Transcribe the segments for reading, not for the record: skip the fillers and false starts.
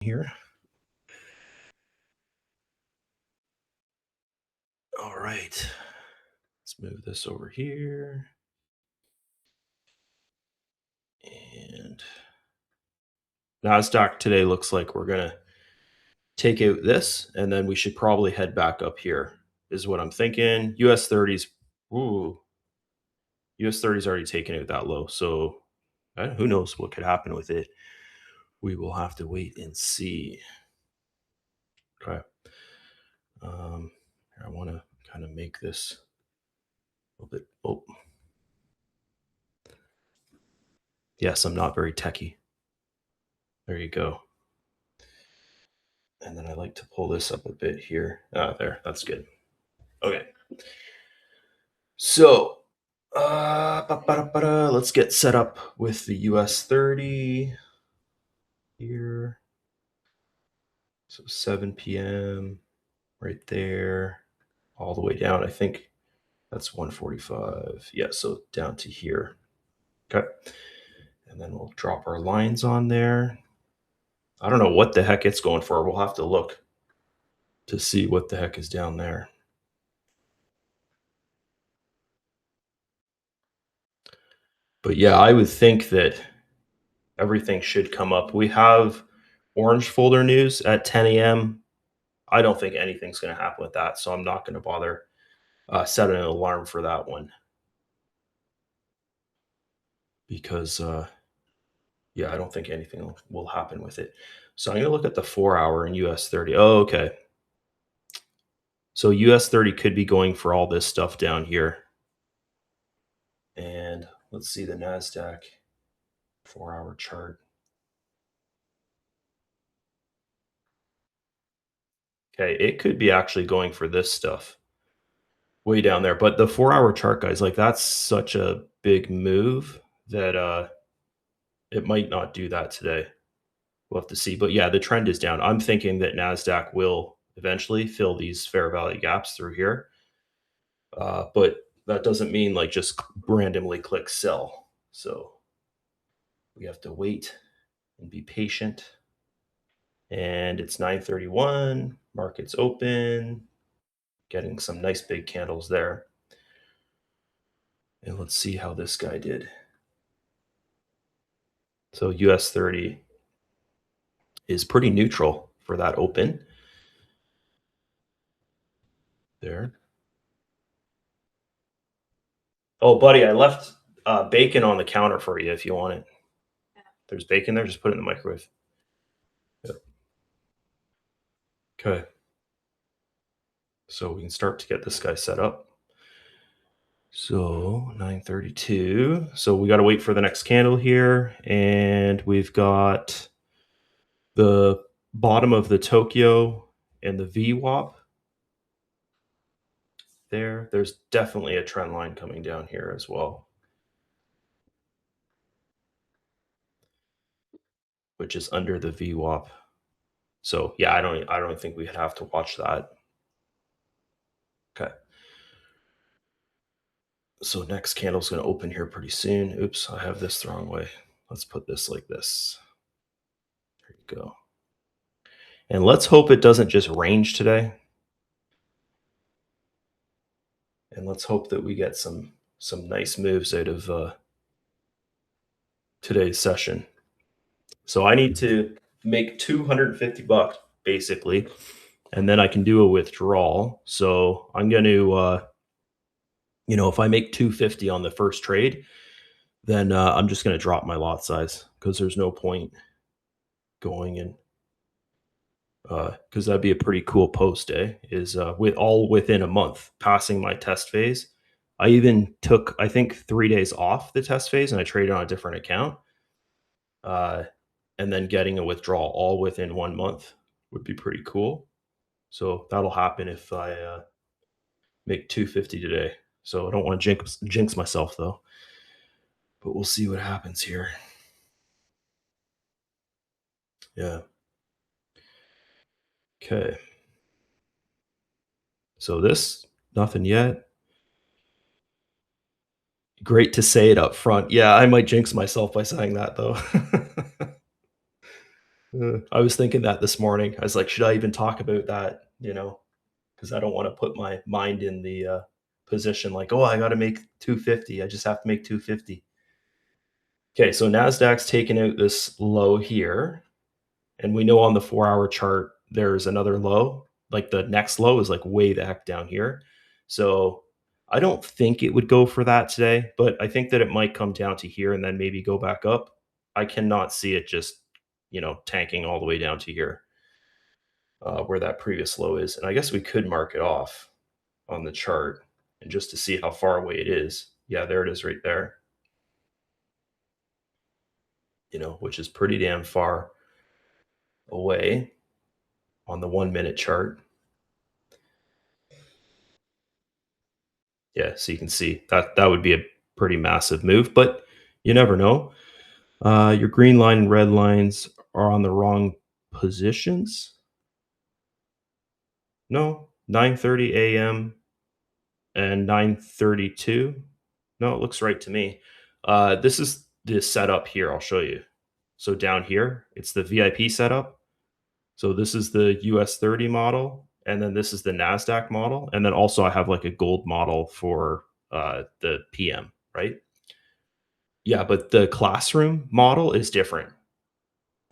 Here. All right. Let's move this over here. And NASDAQ today looks like we're going to take out this, and then we should probably head back up here, is what I'm thinking. US 30s, ooh, US 30s already taken out that low. So who knows what could happen with it? We will have to wait and see. Okay. Um, I want to kind of make this a little bit. Oh, yes, I'm not very techy. There you go. And then I like to pull this up a bit here. Ah, there, that's good. Okay. So, let's get set up with the US 30 here. So 7 p.m. right there, all the way down. I think that's 145. Yeah, so down to here. Okay. And then we'll drop our lines on there. I don't know what the heck it's going for. We'll have to look to see what the heck is down there. But yeah, I would think that everything should come up. We have orange folder news at 10 a.m. I don't think anything's going to happen with that, so I'm not going to bother setting an alarm for that one because, yeah, I don't think anything will happen with it. So I'm going to look at the 4 hour in US 30. Oh, okay. So US 30 could be going for all this stuff down here. And let's see the NASDAQ 4 hour chart. Okay, it could be actually going for this stuff way down there. But the 4 hour chart, guys, like that's such a big move that it might not do that today. We'll have to see. But yeah, the trend is down. I'm thinking that NASDAQ will eventually fill these fair value gaps through here. But that doesn't mean like just randomly click sell. So we have to wait and be patient. And it's 9:31. Market's open. Getting some nice big candles there. And let's see how this guy did. So US 30 is pretty neutral for that open. There. Oh, buddy, I left bacon on the counter for you if you want it. There's bacon there. Just put it in the microwave. Yep. Okay. So we can start to get this guy set up. So 9:32. So we got to wait for the next candle here. And we've got the bottom of the Tokyo and the VWAP there. There's definitely a trend line coming down here as well, which is under the VWAP. So yeah, I don't think we'd have to watch that. Okay. So next candle's going to open here pretty soon. Oops, I have this the wrong way. Let's put this like this. There you go. And let's hope it doesn't just range today. And let's hope that we get some nice moves out of today's session. So I need to make $250 basically, and then I can do a withdrawal. So I'm going to, if I make 250 on the first trade, then I'm just going to drop my lot size because there's no point going in. Because that'd be a pretty cool post, is with all within a month passing my test phase. I even took, I think, 3 days off the test phase and I traded on a different account. And then getting a withdrawal all within 1 month would be pretty cool. So that'll happen if I make 250 today. So I don't want to jinx myself though. But we'll see what happens here. Yeah. Okay. So this, nothing yet. Great to say it up front. Yeah, I might jinx myself by saying that though. I was thinking that this morning. I was like, "Should I even talk about that?" Because I don't wanna put my mind in the, position like, "Oh, I gotta make 250. I just have to make 250." Okay, so Nasdaq's taken out this low here, and we know on the 4-hour chart there's another low. Like, the next low is, like, way the heck down here. So, I don't think it would go for that today, but I think that it might come down to here and then maybe go back up. I cannot see it just, tanking all the way down to here, where that previous low is, and I guess we could mark it off on the chart and just to see how far away it is. Yeah, there it is right there, which is pretty damn far away on the 1-minute chart. Yeah, so you can see that would be a pretty massive move, but you never know. Your green line and red lines are on the wrong positions. No, 9:30 a.m. and 9:32. No, it looks right to me. This is the setup here. I'll show you. So down here, it's the VIP setup. So this is the US 30 model, and then this is the NASDAQ model. And then also I have like a gold model for the PM, right? Yeah, but the classroom model is different.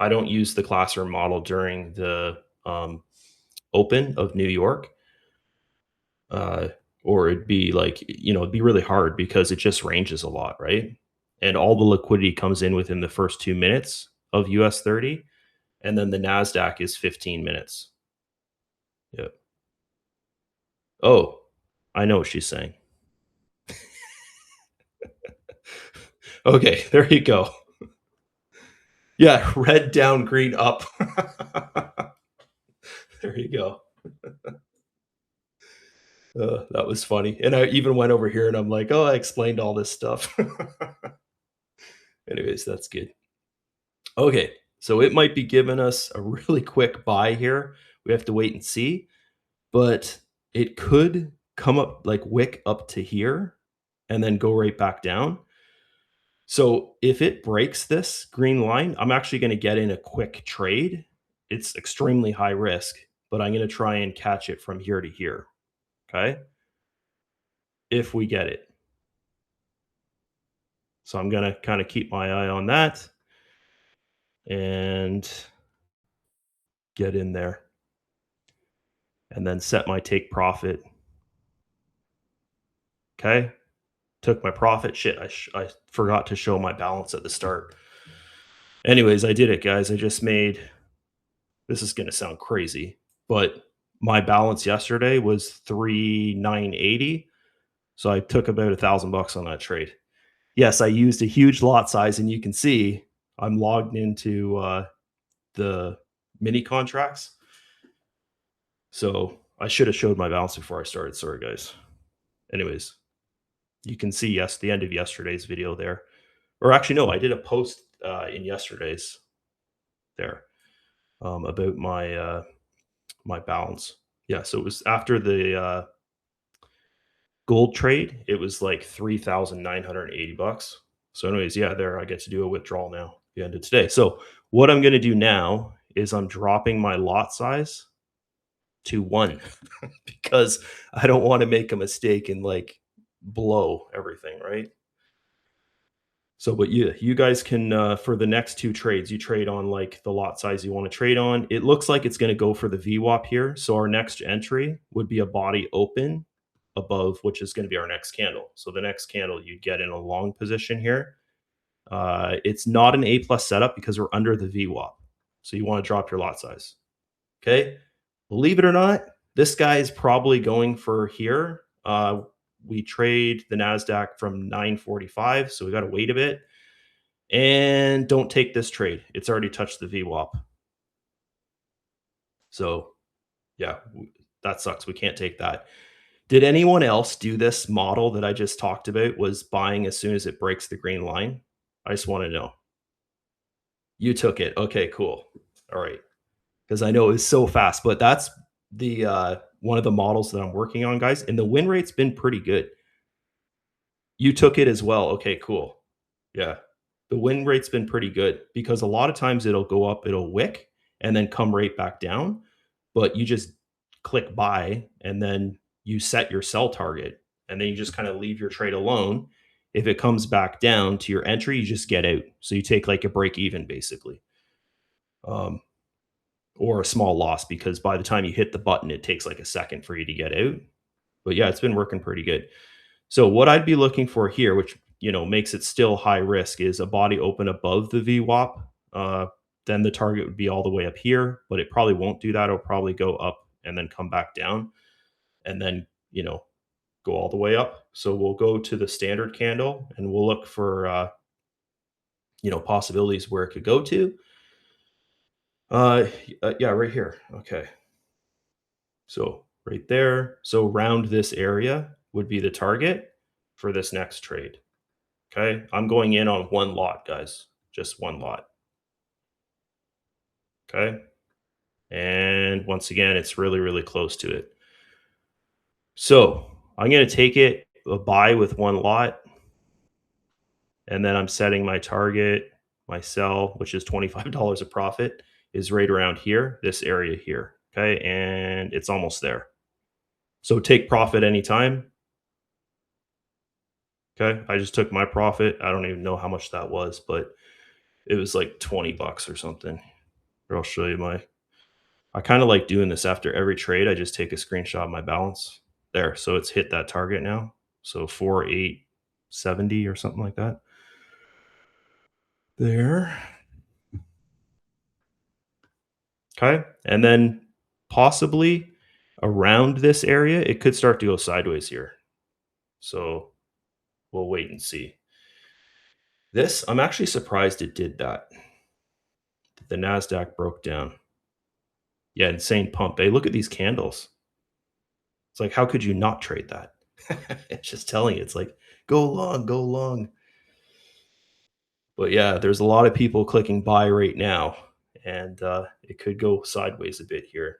I don't use the classroom model during the Open of New York, uh, or it'd be like, it'd be really hard because it just ranges a lot, right? And all the liquidity comes in within the first 2 minutes of US 30, and then the NASDAQ is 15 minutes. Yeah. Oh, I know what she's saying. Okay, there you go. Yeah, red down, green up. There you go. That was funny. And I even went over here and I'm like, "Oh, I explained all this stuff." Anyways, that's good. Okay, so it might be giving us a really quick buy here. We have to wait and see, but it could come up like wick up to here and then go right back down. So if it breaks this green line, I'm actually going to get in a quick trade. It's extremely high risk, but I'm going to try and catch it from here to here. Okay. If we get it. So I'm going to kind of keep my eye on that and get in there and then set my take profit. Okay. Took my profit. Shit. I forgot to show my balance at the start. Anyways, I did it, guys. I just made, this is going to sound crazy, but my balance yesterday was 3,980. So I took about $1,000 on that trade. Yes, I used a huge lot size, and you can see I'm logged into the mini contracts. So I should have showed my balance before I started. Sorry, guys. Anyways, you can see, yes, the end of yesterday's video there. Or actually, no, I did a post in yesterday's there about my balance. Yeah, so it was after the gold trade, it was like $3,980. So, anyways, yeah, there I get to do a withdrawal now, the end of today. So, what I'm going to do now is I'm dropping my lot size to one because I don't want to make a mistake and like blow everything, right? So, but you guys can for the next two trades, you trade on like the lot size you want to trade on. It looks like it's going to go for the VWAP here. So our next entry would be a body open above, which is going to be our next candle. So the next candle you'd get in a long position here. It's not an A plus setup because we're under the VWAP. So you want to drop your lot size. Okay. Believe it or not, this guy is probably going for here. We trade the NASDAQ from 945. So we got to wait a bit. And don't take this trade. It's already touched the VWAP. So yeah, that sucks. We can't take that. Did anyone else do this model that I just talked about? Was buying as soon as it breaks the green line? I just want to know. You took it. Okay, cool. All right. Because I know it was so fast, but that's the one of the models that I'm working on, guys. And the win rate's been pretty good. You took it as well. Okay, cool. Yeah. The win rate's been pretty good because a lot of times it'll go up, it'll wick, and then come right back down, but you just click buy and then you set your sell target and then you just kind of leave your trade alone. If it comes back down to your entry, you just get out. So you take like a break even basically. Um, or a small loss because by the time you hit the button, it takes like a second for you to get out. But yeah, it's been working pretty good. So what I'd be looking for here, which makes it still high risk, is a body open above the VWAP. Then the target would be all the way up here, but it probably won't do that. It'll probably go up and then come back down, and then go all the way up. So we'll go to the standard candle and we'll look for possibilities where it could go to. Yeah, right here. Okay, so right there. So around this area would be the target for this next trade. Okay. I'm going in on one lot, guys. Just one lot. Okay. And once again, it's really, really close to it. So I'm going to take it a buy with one lot. And then I'm setting my target, my sell, which is $25 a profit, is right around here, this area here. Okay. And it's almost there. So take profit anytime. Okay. I just took my profit. I don't even know how much that was, but it was like 20 bucks or something. Here, I'll show you I kind of like doing this after every trade. I just take a screenshot of my balance there. So it's hit that target now. So 4,870 or something like that. There. Okay. And then possibly around this area, it could start to go sideways here. So we'll wait and see. This, I'm actually surprised it did that. The NASDAQ broke down. Yeah, insane pump. Hey, look at these candles. It's like, how could you not trade that? It's just telling you, it's like, go long, go long. But yeah, there's a lot of people clicking buy right now, and it could go sideways a bit here.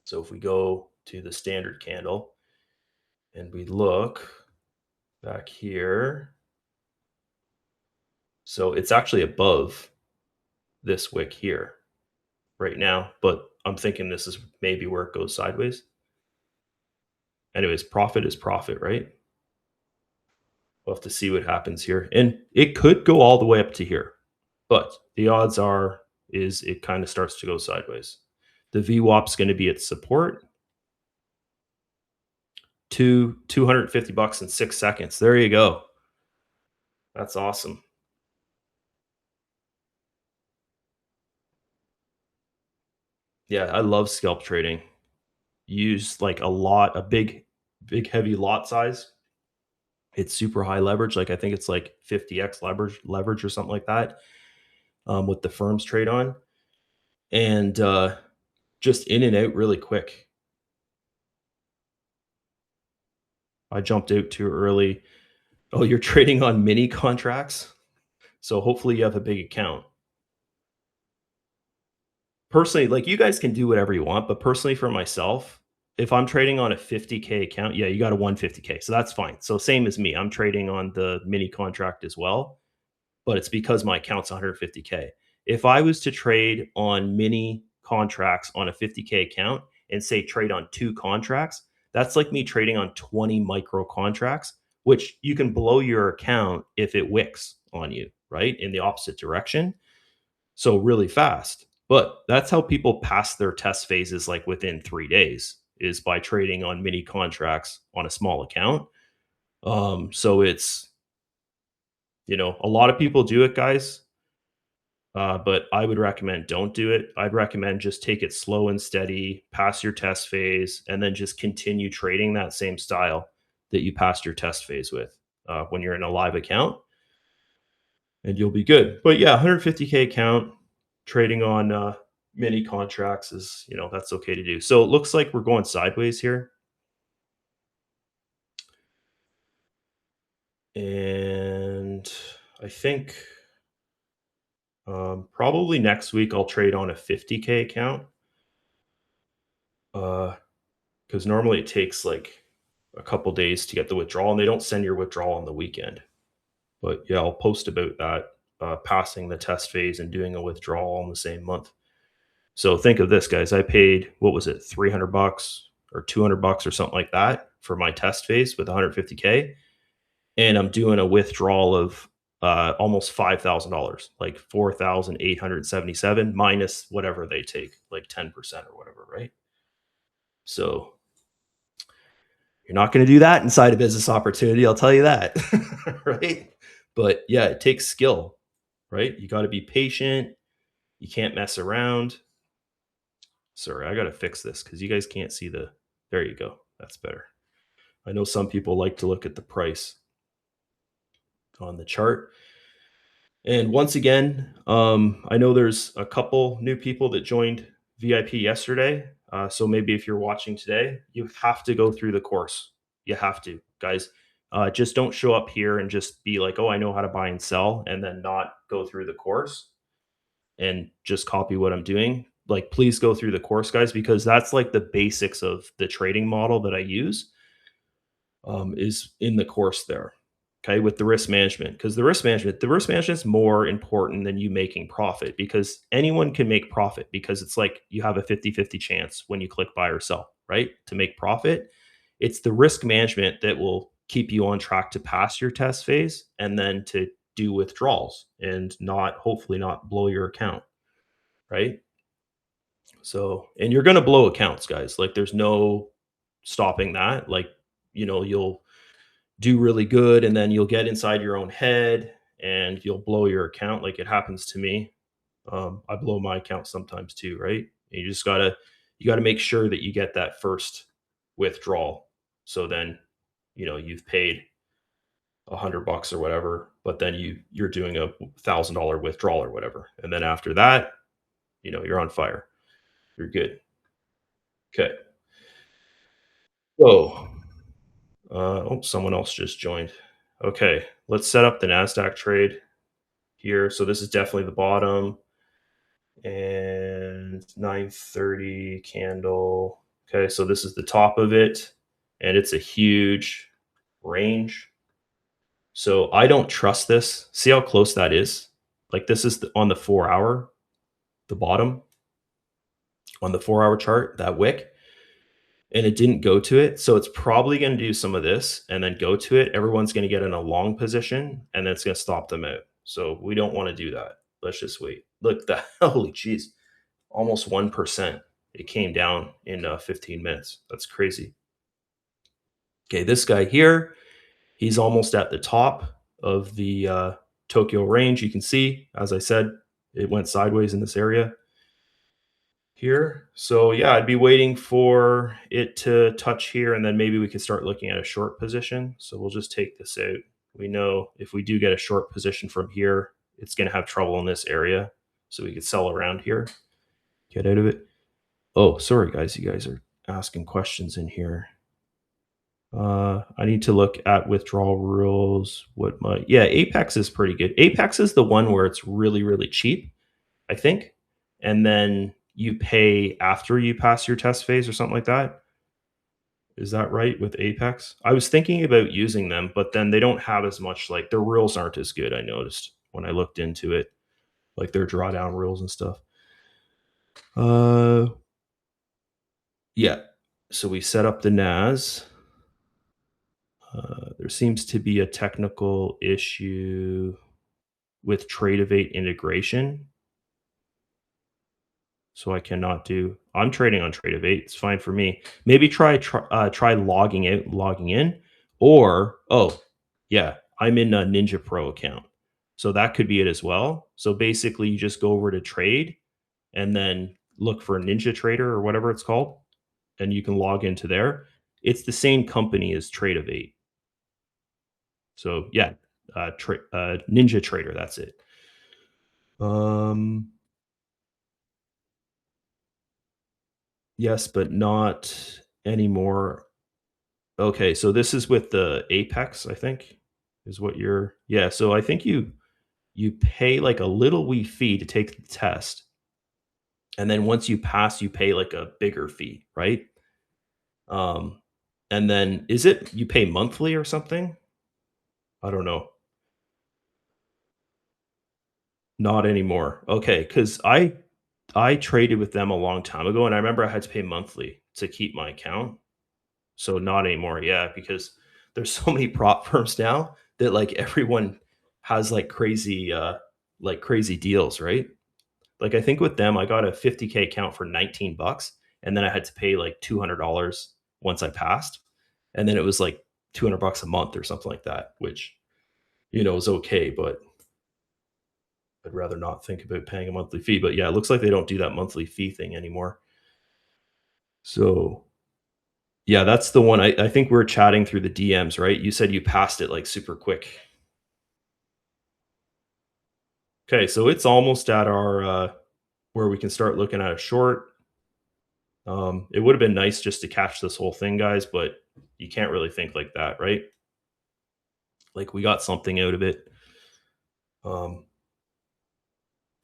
So if we go to the standard candle and we look back here, so it's actually above this wick here right now, but I'm thinking this is maybe where it goes sideways. Anyways, profit is profit, right? We'll have to see what happens here. And it could go all the way up to here, but the odds are is it kind of starts to go sideways. The VWAP is going to be its support to 250 bucks in 6 seconds. There you go. That's awesome. Yeah, I love scalp trading. Use like a big heavy lot size. It's super high leverage. Like I think it's like 50x leverage or something like that. With the firms trade on, and just in and out really quick. I jumped out too early. Oh, you're trading on mini contracts? So hopefully you have a big account. Personally, like you guys can do whatever you want, but personally for myself, if I'm trading on a 50K account, yeah, you got a 150K. So that's fine. So same as me, I'm trading on the mini contract as well, but it's because my account's 150K. If I was to trade on mini contracts on a 50K account and say trade on two contracts, that's like me trading on 20 micro contracts, which you can blow your account if it wicks on you, right? In the opposite direction. So really fast. But that's how people pass their test phases like within 3 days is by trading on mini contracts on a small account. So it's, a lot of people do it, guys. But I would recommend don't do it. I'd recommend just take it slow and steady, pass your test phase, and then just continue trading that same style that you passed your test phase with when you're in a live account, and you'll be good. But yeah, 150K account trading on mini contracts is, that's okay to do. So it looks like we're going sideways here. And I think probably next week I'll trade on a 50K account. Because normally it takes like a couple days to get the withdrawal, and they don't send your withdrawal on the weekend. But yeah, I'll post about that, passing the test phase and doing a withdrawal in the same month. So think of this, guys. I paid, what was it, 300 bucks or 200 bucks or something like that for my test phase with 150K. And I'm doing a withdrawal of almost $5,000, like 4,877 minus whatever they take, like 10% or whatever, right? So you're not going to do that inside a business opportunity. I'll tell you that. Right. But yeah, it takes skill, right? You got to be patient. You can't mess around. Sorry, I got to fix this because you guys can't see the. There you go. That's better. I know some people like to look at the price on the chart. And once again, I know there's a couple new people that joined VIP yesterday. So maybe if you're watching today, you have to go through the course. You have to, guys. Just don't show up here and just be like, oh, I know how to buy and sell, and then not go through the course and just copy what I'm doing. Like, please go through the course, guys, because that's like the basics of the trading model that I use is in the course there. Okay, with the risk management, because the risk management is more important than you making profit because anyone can make profit because it's like you have a 50-50 chance when you click buy or sell, right? To make profit. It's the risk management that will keep you on track to pass your test phase and then to do withdrawals and not hopefully not blow your account, right? So, and you're going to blow accounts, guys. Like there's no stopping that. Like, you'll do really good and then you'll get inside your own head and you'll blow your account like it happens to me. I blow my account sometimes too, right? You got to make sure that you get that first withdrawal. So then, you've paid 100 bucks or whatever, but then you're doing $1,000 withdrawal or whatever. And then after that, you're on fire. You're good. Okay. So, someone else just joined. Okay, let's set up the NASDAQ trade here. So this is definitely the bottom and 930 candle. Okay, so this is the top of it and it's a huge range. So I don't trust this. See how close that is? Like this is on the 4 hour, the bottom on the 4 hour chart, that wick. And it didn't go to it. So it's probably going to do some of this and then go to it. Everyone's going to get in a long position and then it's going to stop them out. So we don't want to do that. Let's just wait. Look, the holy jeez, almost 1%. It came down in 15 minutes. That's crazy. Okay, this guy here, he's almost at the top of the Tokyo range. You can see, as I said, it went sideways in this area here. So yeah, I'd be waiting for it to touch here and then maybe we could start looking at a short position. So we'll just take this out. We know if we do get a short position from here, it's going to have trouble in this area. So we could sell around here, get out of it. Oh, sorry guys, you guys are asking questions in here. I need to look at withdrawal rules. Yeah, Apex is pretty good. Apex is the one where it's really, really cheap, I think. And then you pay after you pass your test phase or something like that. Is that right with Apex? I was thinking about using them, but then they don't have as much, like their rules aren't as good, I noticed when I looked into it, like their drawdown rules and stuff. Uh yeah. So we set up the NAS. There seems to be a technical issue with Tradeovate integration. So I cannot do. I'm trading on Tradeovate. It's fine for me. Maybe try logging out, logging in, or yeah, I'm in a Ninja Pro account, so that could be it as well. So basically, you just go over to trade and then look for Ninja Trader or whatever it's called, and you can log into there. It's the same company as Tradeovate. So yeah, Ninja Trader. That's it. Yes, but not anymore. Okay, so this is with the Apex, I think, is what you're. Yeah, so I think you pay like a little wee fee to take the test, and then once you pass, you pay like a bigger fee, right? Um, and then is it you pay monthly or something? I don't know. Not anymore. Okay, because I traded with them a long time ago, and I remember I had to pay monthly to keep my account. So not anymore, yeah, because there's so many prop firms now that, like, everyone has, like, crazy deals, right? Like, I think with them, I got a 50K account for 19 bucks, and then I had to pay, like, $200 once I passed, and then it was, like, 200 bucks a month or something like that, which, is okay, but I'd rather not think about paying a monthly fee, but, yeah, it looks like they don't do that monthly fee thing anymore. So, yeah, that's the one. I think we're chatting through the DMs, right? You said you passed it, like, super quick. Okay, so it's almost at our, where we can start looking at a short. It would have been nice just to catch this whole thing, guys, but you can't really think like that, right? Like, we got something out of it. Um,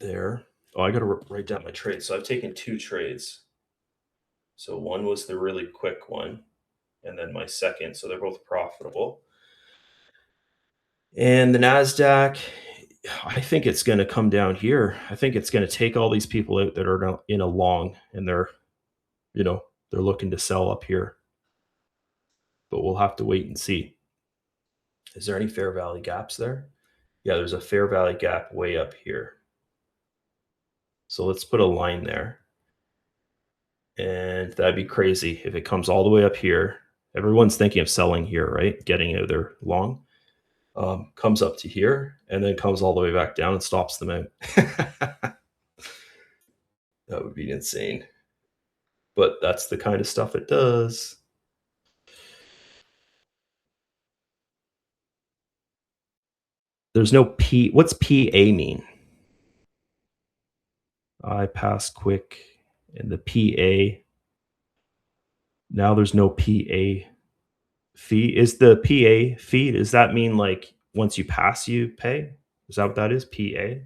there. Oh, I gotta write down my trades. So I've taken 2 trades. So one was the really quick one, and then my second, so they're both profitable. And the Nasdaq, I think it's gonna come down here. I think it's gonna take all these people out that are in a long, and you know, they're looking to sell up here, but we'll have to wait and see. Is there any fair value gaps there? Yeah, there's a fair value gap way up here. So let's put a line there. And that'd be crazy if it comes all the way up here. Everyone's thinking of selling here, right? Getting out of their long. Comes up to here and then comes all the way back down and stops them out. That would be insane. But that's the kind of stuff it does. There's no P. What's PA mean? I pass quick and the PA. Now there's no PA fee. Is the PA fee, does that mean like once you pass, you pay? Is that what that is? PA?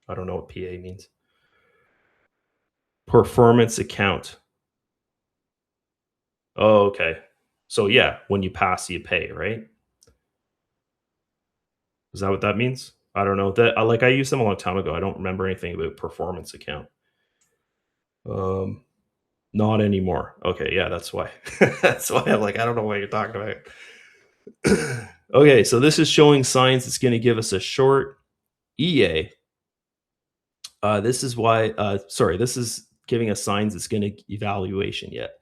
I don't know what PA means. Performance account. Oh, okay. So yeah, when you pass, you pay, right? Is that what that means? I don't know. That I used them a long time ago. I don't remember anything about performance account. Um, Not anymore. Okay, yeah, that's why. That's why I'm like, I don't know what you're talking about. Okay, so this is showing signs it's going to give us a short EA. This is why. Sorry, this is giving us signs it's going to evaluation yet.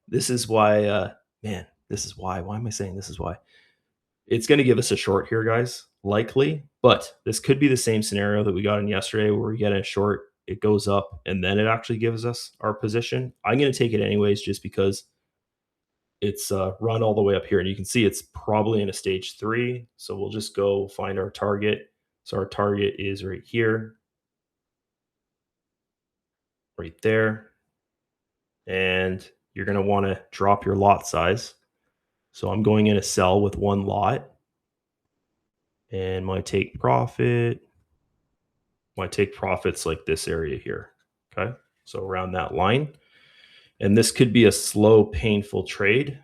This is why. Man, this is why. Why am I saying this is why? It's going to give us a short here, guys, likely, but this could be the same scenario that we got in yesterday where we get a short, it goes up, and then it actually gives us our position. I'm going to take it anyways just because it's run all the way up here. And you can see it's probably in a stage 3. So we'll just go find our target. So our target is right here, right there. And you're going to want to drop your lot size. So I'm going in a sell with 1 lot. And my take profit, like this area here. Okay. So around that line. And this could be a slow, painful trade.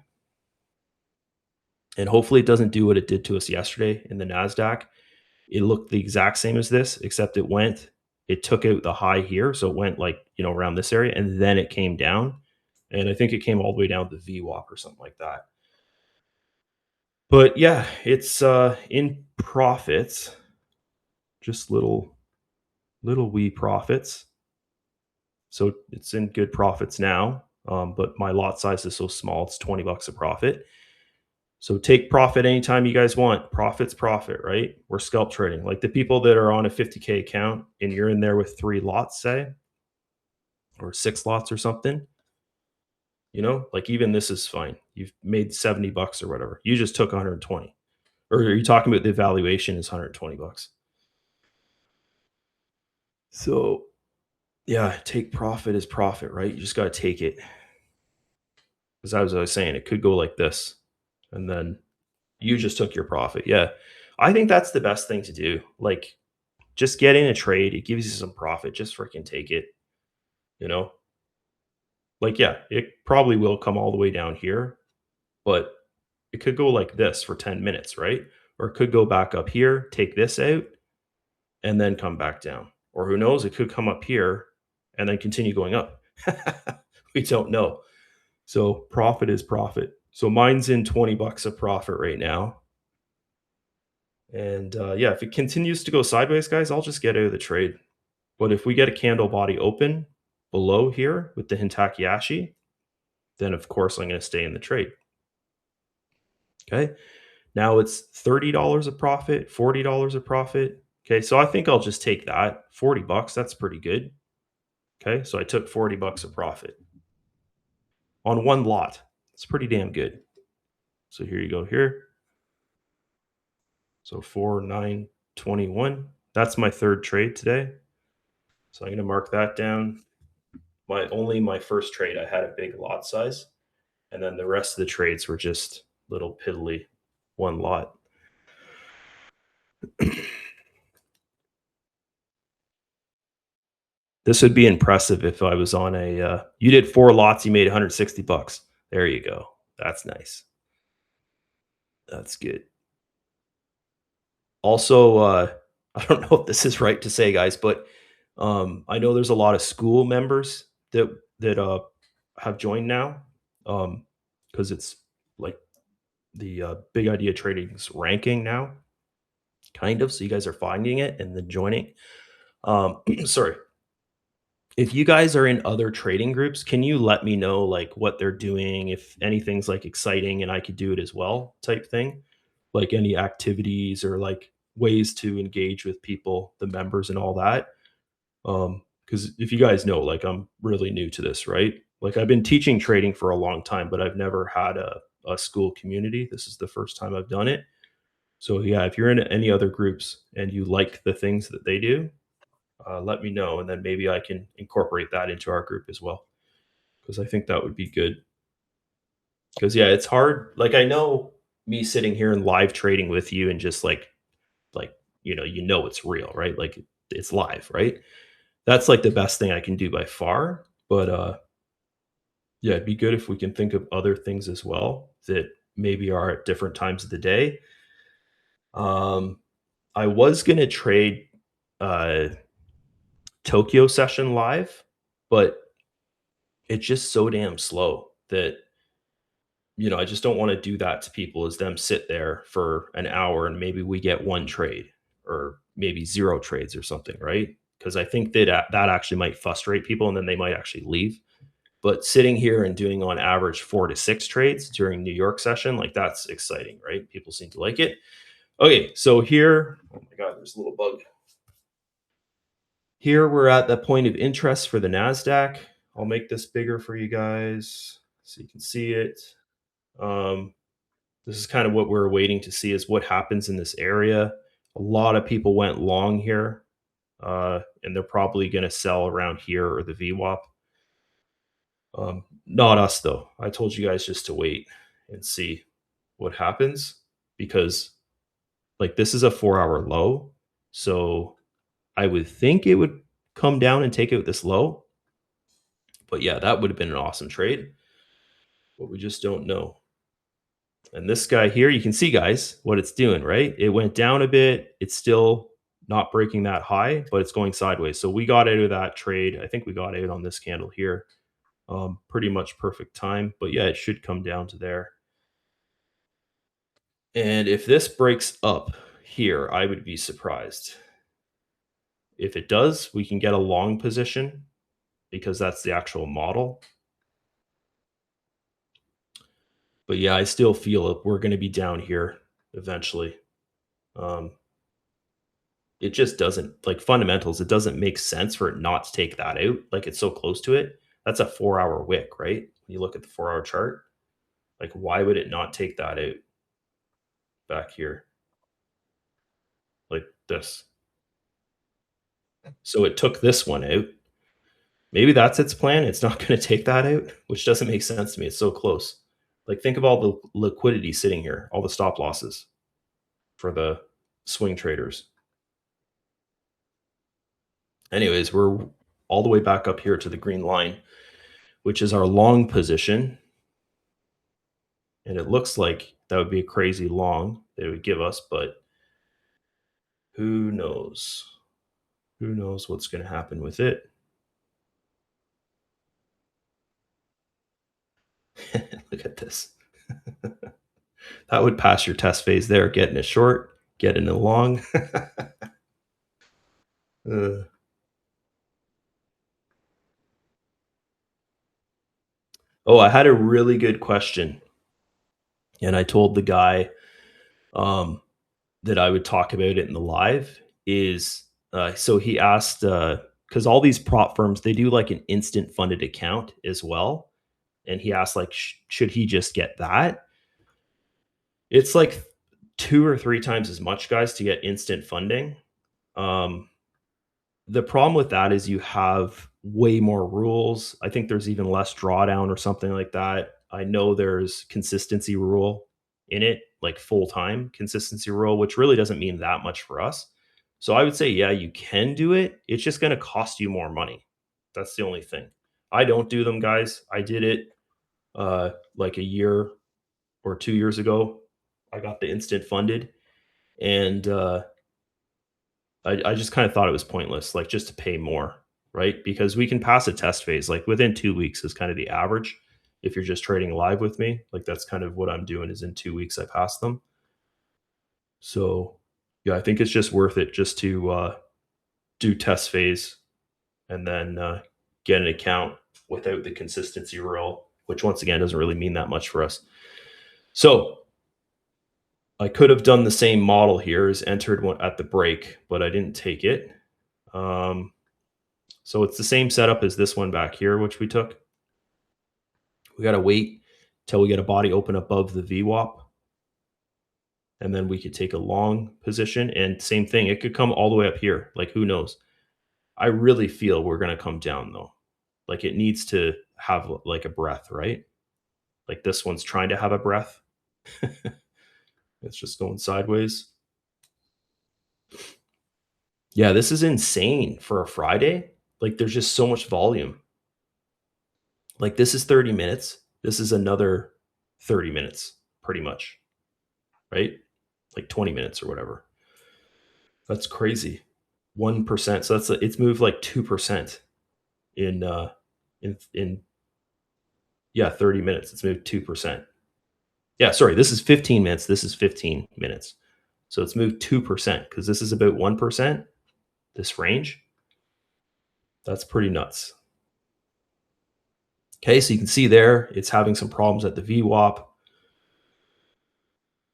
And hopefully it doesn't do what it did to us yesterday in the NASDAQ. It looked the exact same as this, except it took out the high here. So it went like, around this area and then it came down. And I think it came all the way down to VWAP or something like that. But yeah, it's in profits, just little wee profits. So it's in good profits now. But my lot size is so small, it's 20 bucks a profit. So take profit anytime you guys want. Profit's profit, right? We're scalp trading. Like the people that are on a 50K account and you're in there with 3 lots, say, or 6 lots or something, like even this is fine. You've made 70 bucks or whatever. You just took 120. Or are you talking about the valuation is 120 bucks? So yeah, take profit as profit, right? You just got to take it. Because as I was saying, it could go like this. And then you just took your profit. Yeah. I think that's the best thing to do. Like, just get in a trade. It gives you some profit. Just freaking take it. You know, like, yeah, it probably will come all the way down here, but it could go like this for 10 minutes, right? Or it could go back up here, take this out, and then come back down. Or who knows, it could come up here and then continue going up. We don't know. So profit is profit. So mine's in 20 bucks of profit right now. And yeah, if it continues to go sideways, guys, I'll just get out of the trade. But if we get a candle body open below here with the Hintakiyashi, then of course I'm going to stay in the trade. Okay. Now it's $30 a profit, $40 a profit. Okay. So I think I'll just take that 40 bucks. That's pretty good. Okay. So I took 40 bucks of profit on one lot. It's pretty damn good. So here you go here. So 4, 9, 21. That's my third trade today. So I'm going to mark that down. My first trade, I had a big lot size, and then the rest of the trades were just little piddly one lot. This would be impressive if I was on a. You did 4 lots, you made 160 bucks. There you go. That's nice. That's good. Also, I don't know if this is right to say, guys, but I know there's a lot of school members that have joined now, because it's like the big idea trading's ranking now, kind of. So you guys are finding it and then joining. Sorry. If you guys are in other trading groups, can you let me know like what they're doing, if anything's like exciting and I could do it as well, type thing? Like any activities or like ways to engage with people, the members and all that. Because if you guys know, like I'm really new to this, right? Like I've been teaching trading for a long time, but I've never had a school community. This is the first time I've done it. So yeah, if you're in any other groups and you like the things that they do, let me know, and then maybe I can incorporate that into our group as well. Because I think that would be good. Because yeah, it's hard. Like I know me sitting here and live trading with you and just like it's real, right? Like it's live, right? That's like the best thing I can do by far. But yeah, it'd be good if we can think of other things as well that maybe are at different times of the day. Um, I was gonna trade uh Tokyo session live, but it's just so damn slow that I just don't want to do that to people is them sit there for an hour and maybe we get one trade or maybe zero trades or something, right? Because I think that that actually might frustrate people and then they might actually leave. But sitting here and doing on average 4 to 6 trades during New York session, like that's exciting, right? People seem to like it. Okay, so here, oh my God, there's a little bug. Here we're at the point of interest for the NASDAQ. I'll make this bigger for you guys so you can see it. Um, this is kind of what we're waiting to see is what happens in this area. A lot of people went long here, and they're probably going to sell around here or the VWAP. Not us, though. I told you guys just to wait and see what happens because, like, this is a 4-hour low. So I would think it would come down and take out this low. But yeah, that would have been an awesome trade. But we just don't know. And this guy here, you can see, guys, what it's doing, right? It went down a bit. It's still not breaking that high, but it's going sideways. So we got out of that trade. I think we got out on this candle here. Pretty much perfect time. But yeah, it should come down to there. And if this breaks up here, I would be surprised. If it does, we can get a long position because that's the actual model. But yeah, I still feel we're going to be down here eventually. Um, it just doesn't like fundamentals. It doesn't make sense for it not to take that out. Like it's so close to it. That's a 4-hour wick, right? When you look at the 4-hour chart, like why would it not take that out back here like this? So it took this one out. Maybe that's its plan. It's not going to take that out, which doesn't make sense to me. It's so close. Like think of all the liquidity sitting here, all the stop losses for the swing traders. Anyways, we're all the way back up here to the green line, which is our long position. And it looks like that would be a crazy long they would give us, but who knows? Who knows what's going to happen with it? Look at this. That would pass your test phase there, getting it short, getting it long. Uh, oh, I had a really good question, and I told the guy, um, that I would talk about it in the live is, so he asked, because all these prop firms, they do like an instant funded account as well, and he asked like, should he just get that? It's like 2 or 3 times as much, guys, to get instant funding. Um, the problem with that is you have way more rules. I think there's even less drawdown or something like that. I know there's consistency rule in it, like full-time consistency rule, which really doesn't mean that much for us. So I would say, yeah, you can do it. It's just gonna cost you more money. That's the only thing. I don't do them, guys. I did it, like a year or 2 years ago. I got the instant funded, and, I just kinda thought it was pointless, like, just to pay more, right? Because we can pass a test phase, like, within 2 weeks is kind of the average if you're just trading live with me, like, that's kind of what I'm doing is in 2 weeks I pass them. So, yeah, I think it's just worth it just to, do test phase and then, get an account without the consistency rule, which once again doesn't really mean that much for us. So, I could have done the same model here as entered one at the break, but I didn't take it. Um, so it's the same setup as this one back here, which we took. We got to wait till we get a body open above the VWAP, and then we could take a long position. And same thing, it could come all the way up here. Like, who knows? I really feel we're going to come down though. Like, it needs to have like a breath, right? Like, this one's trying to have a breath. It's just going sideways. Yeah, this is insane for a Friday. Like, there's just so much volume. Like, this is 30 minutes. This is another 30 minutes, pretty much, right? Like 20 minutes or whatever. That's crazy. 1%. So it's moved like 2% in in yeah, 30 minutes. It's moved 2%. Yeah, sorry. This is 15 minutes. This is 15 minutes. So it's moved 2% because this is about 1%, this range. That's pretty nuts. Okay, so you can see there it's having some problems at the VWAP.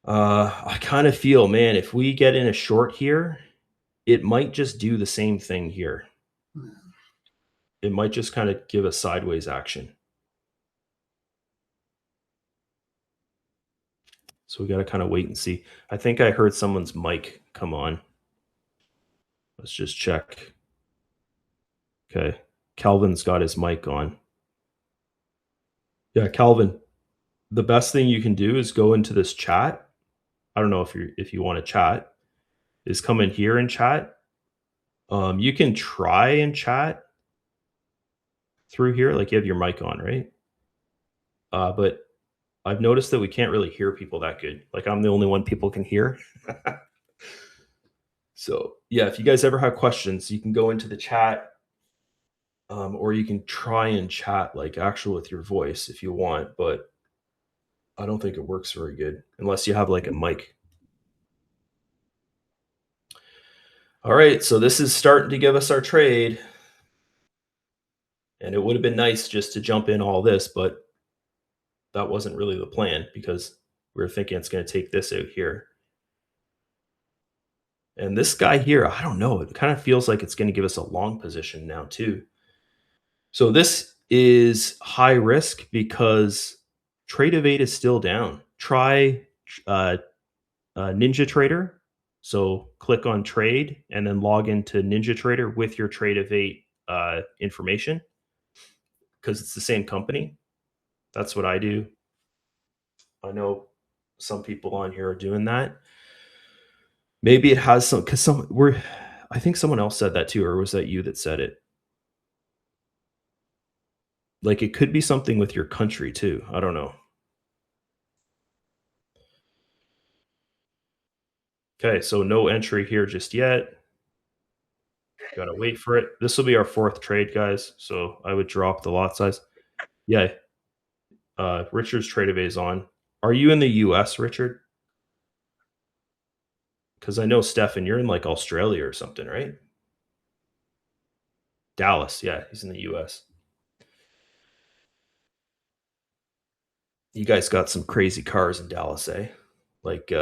I kind of feel, man, if we get in a short here, it might just do the same thing here. It might just kind of give a sideways action. So we got to kind of wait and see. I think I heard someone's mic come on. Let's just check. Okay. Calvin's got his mic on. Yeah, Calvin, the best thing you can do is go into this chat. I don't know if you want to chat, is come in here and chat. You can try and chat through here, like you have your mic on, right? But I've noticed that we can't really hear people that good. Like, I'm the only one people can hear. So yeah, if you guys ever have questions, you can go into the chat, or you can try and chat like actual with your voice if you want, but I don't think it works very good unless you have like a mic. All right, so this is starting to give us our trade, and it would have been nice just to jump in all this, but that wasn't really the plan because we were thinking it's going to take this out here. And this guy here, I don't know, it kind of feels like it's going to give us a long position now too. So this is high risk because Trade of 8 is still down. Try uh, Ninja Trader. So click on trade and then log into Ninja Trader with your Trade of 8 information because it's the same company. That's what I do. I know some people on here are doing that. Maybe it has some because I think someone else said that too, or was that you that said it? Like, it could be something with your country too. I don't know. Okay, so no entry here just yet. Gotta wait for it. This will be our fourth trade, guys. So I would drop the lot size. Yeah, Richard's trade of is on. Are you in the US, Richard? Because I know Stefan, you're in like Australia or something, right? Dallas, yeah, he's in the US. You guys got some crazy cars in Dallas, eh? Like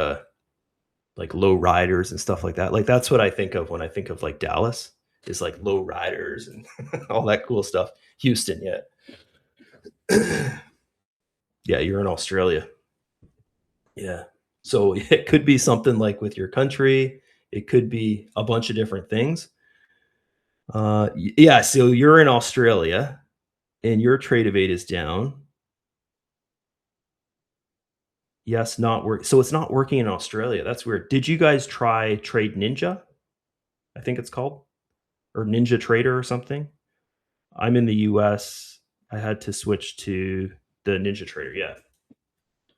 like low riders and stuff like that. Like that's what I think of when I think of like Dallas is like low riders and all that cool stuff. Houston, yeah. Yeah, you're in Australia. Yeah. So it could be something like with your country. It could be a bunch of different things. Yeah. So you're in Australia, and your trade of eight is down. Yes, not work. So it's not working in Australia. That's weird. Did you guys try Trade Ninja? I think it's called, or Ninja Trader or something. I'm in the US. I had to switch to the Ninja Trader. Yeah.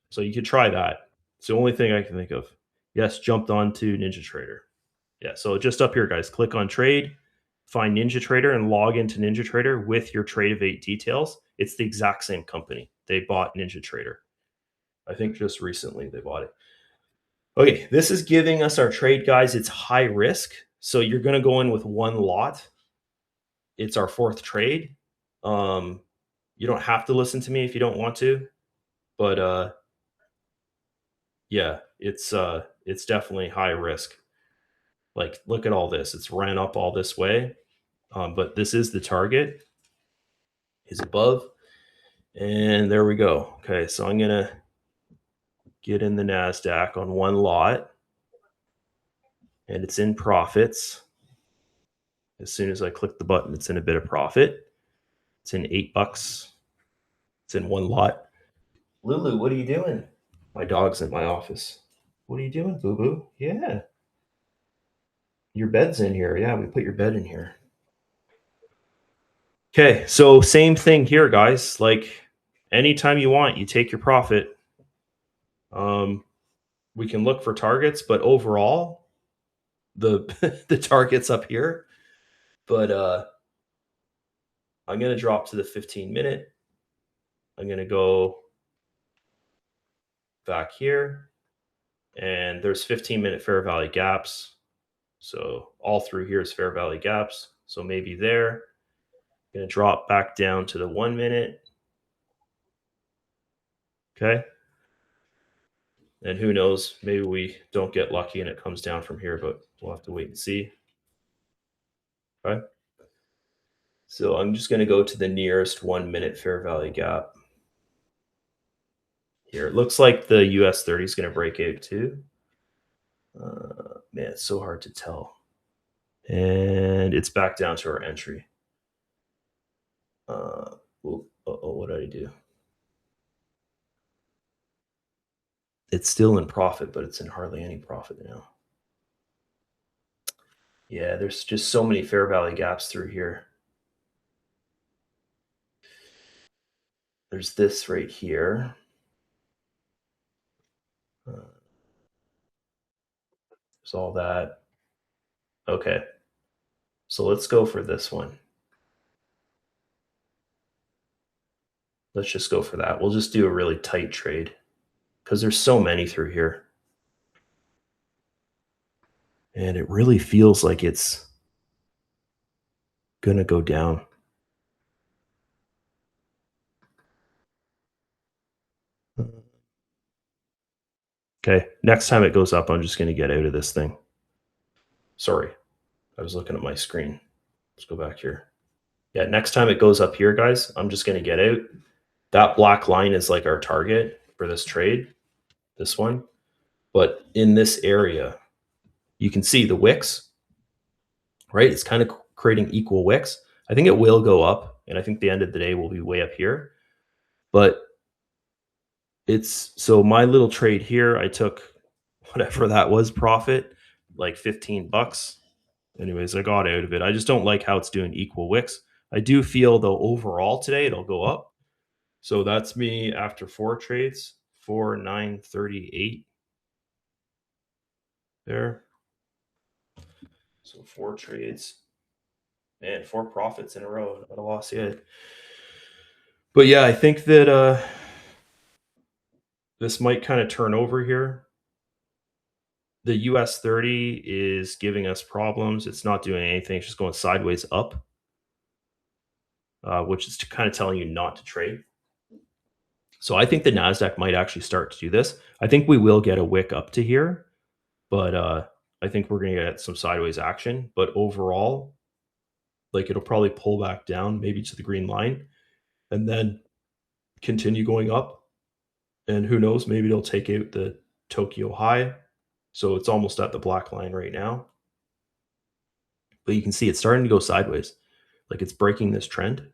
So you could try that. It's the only thing I can think of. Yes, jumped onto Ninja Trader. Yeah. So just up here, guys, click on trade, find Ninja Trader, and log into Ninja Trader with your trade of eight details. It's the exact same company. They bought Ninja Trader. I think just recently they bought it. Okay. This is giving us our trade, guys. It's high risk. So you're going to go in with one lot. It's our fourth trade. Um, you don't have to listen to me if you don't want to, but yeah, it's definitely high risk. Like, look at all this. It's ran up all this way, but this is the target is above, and there we go. Okay, so I'm gonna get in the Nasdaq on one lot, and it's in profits. As soon as I click the button, it's in a bit of profit. It's in $8. It's in one lot. Lulu, what are you doing? My dog's in my office. What are you doing, Boo Boo? Yeah, your bed's in here. Yeah, we put your bed in here. Okay, so same thing here, guys. Like anytime you want, you take your profit. Um, we can look for targets, but overall, the the target's up here. But I'm gonna drop to the 15-minute. I'm gonna go back here, and there's 15-minute fair value gaps. So all through here is fair value gaps. So maybe there. Gonna drop back down to the 1 minute. Okay. And who knows? Maybe we don't get lucky and it comes down from here, but we'll have to wait and see. Okay. So I'm just going to go to the nearest 1 minute fair value gap here. It looks like the US 30 is going to break out too. Man, it's so hard to tell. And it's back down to our entry. What did I do? It's still in profit, but it's in hardly any profit now. Yeah, there's just so many fair value gaps through here. There's this right here. There's all that. Okay. So let's go for this one. Let's just go for that. We'll just do a really tight trade because there's so many through here. And it really feels like it's going to go down. Okay. Next time it goes up, I'm just going to get out of this thing. Sorry. I was looking at my screen. Let's go back here. Yeah. Next time it goes up here, guys, I'm just going to get out. That black line is like our target for this trade, this one. But in this area, you can see the wicks, right? It's kind of creating equal wicks. I think it will go up, and I think the end of the day will be way up here. But it's so my little trade here, I took whatever that was profit, like $15. Anyways, I got out of it. I just don't like how it's doing equal wicks. I do feel though overall today it'll go up. So that's me after four trades, 4,938 there. So four trades. Man, four profits in a row, not a loss yet. But yeah, I think that This might kind of turn over here. The US 30 is giving us problems. It's not doing anything. It's just going sideways up, which is kind of telling you not to trade. So I think the Nasdaq might actually start to do this. I think we will get a wick up to here, but I think we're going to get some sideways action. But overall, like it'll probably pull back down, maybe to the green line, and then continue going up. And who knows? Maybe it'll take out the Tokyo high. So it's almost at the black line right now. But you can see it's starting to go sideways. Like it's breaking this trend.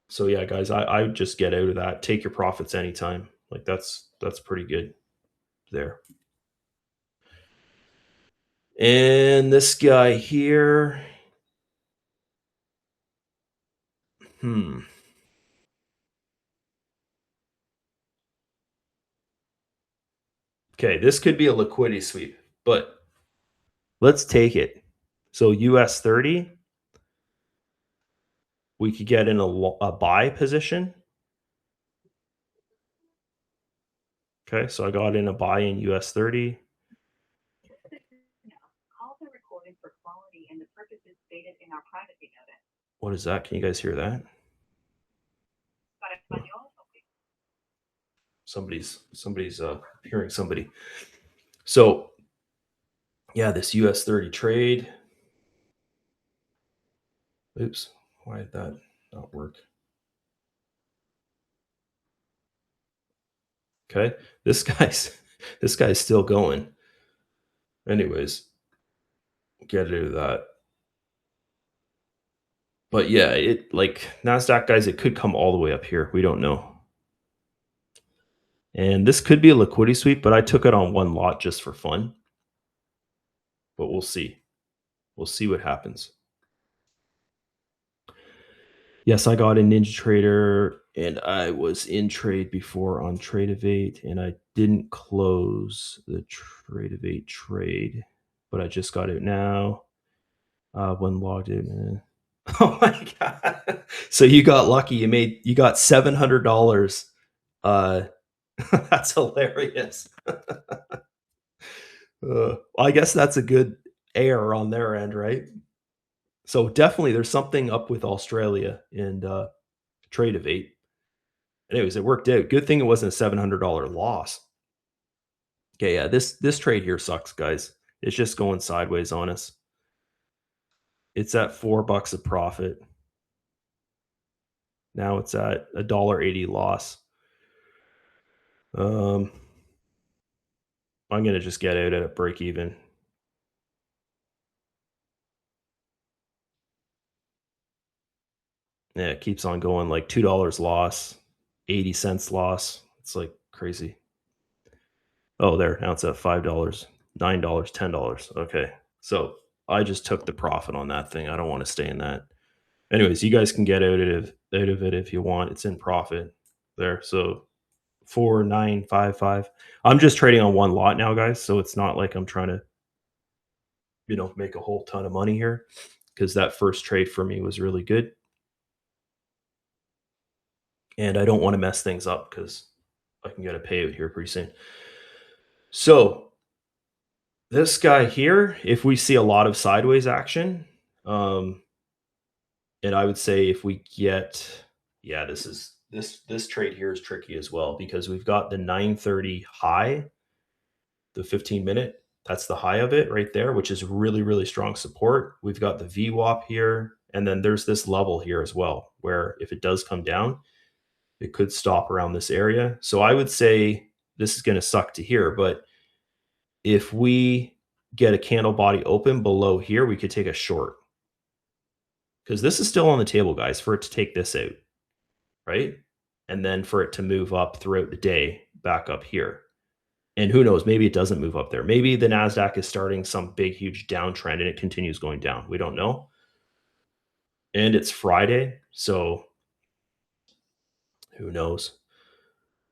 So yeah, guys, I would just get out of that. Take your profits anytime. Like that's pretty good there. And this guy here, hmm. Okay, this could be a liquidity sweep, but let's take it. So US 30, we could get in a buy position. Okay, so I got in a buy in US 30. What is that? Can you guys hear that? Somebody's hearing somebody. So yeah, this US 30 trade. Oops, why did that not work? Okay, this guy's this guy's still going. Anyways, get rid of that. But yeah, it like Nasdaq guys, it could come all the way up here. We don't know. And this could be a liquidity sweep, but I took it on one lot just for fun. But we'll see. We'll see what happens. Yes, I got in Ninja Trader and I was in trade before on Tradeovate and I didn't close the Tradeovate trade, but I just got it now. When logged in. Oh my god. So you got lucky. You got $700. Uh that's hilarious. I guess that's a good error on their end, right? So definitely there's something up with Australia and Tradeovate. Anyways, it worked out. Good thing it wasn't a $700 loss. Okay, yeah, this trade here sucks, guys. It's just going sideways on us. It's at $4 a profit. Now it's at $1.80 loss. I'm gonna just get out at a break even. Yeah, it keeps on going like $2 loss, 80 cents loss. It's like crazy. Oh, there. Now it's at $5, $9, $10. Okay. So I just took the profit on that thing. I don't want to stay in that. Anyways, you guys can get out of it if you want. It's in profit there. So 4955. I'm just trading on one lot now, guys. So it's not like I'm trying to, make a whole ton of money here because that first trade for me was really good. And I don't want to mess things up because I can get a payout here pretty soon. So this guy here, if we see a lot of sideways action, um, and I would say if we get, yeah, this trade here is tricky as well because we've got the 930 high, the 15-minute. That's the high of it right there, which is really, really strong support. We've got the VWAP here, and then there's this level here as well, where if it does come down, it could stop around this area. So I would say this is going to suck to here, but if we get a candle body open below here, we could take a short because this is still on the table, guys, for it to take this out, right? And then for it to move up throughout the day back up here. And who knows, maybe it doesn't move up there. Maybe the NASDAQ is starting some big, huge downtrend and it continues going down. We don't know. And it's Friday, so who knows?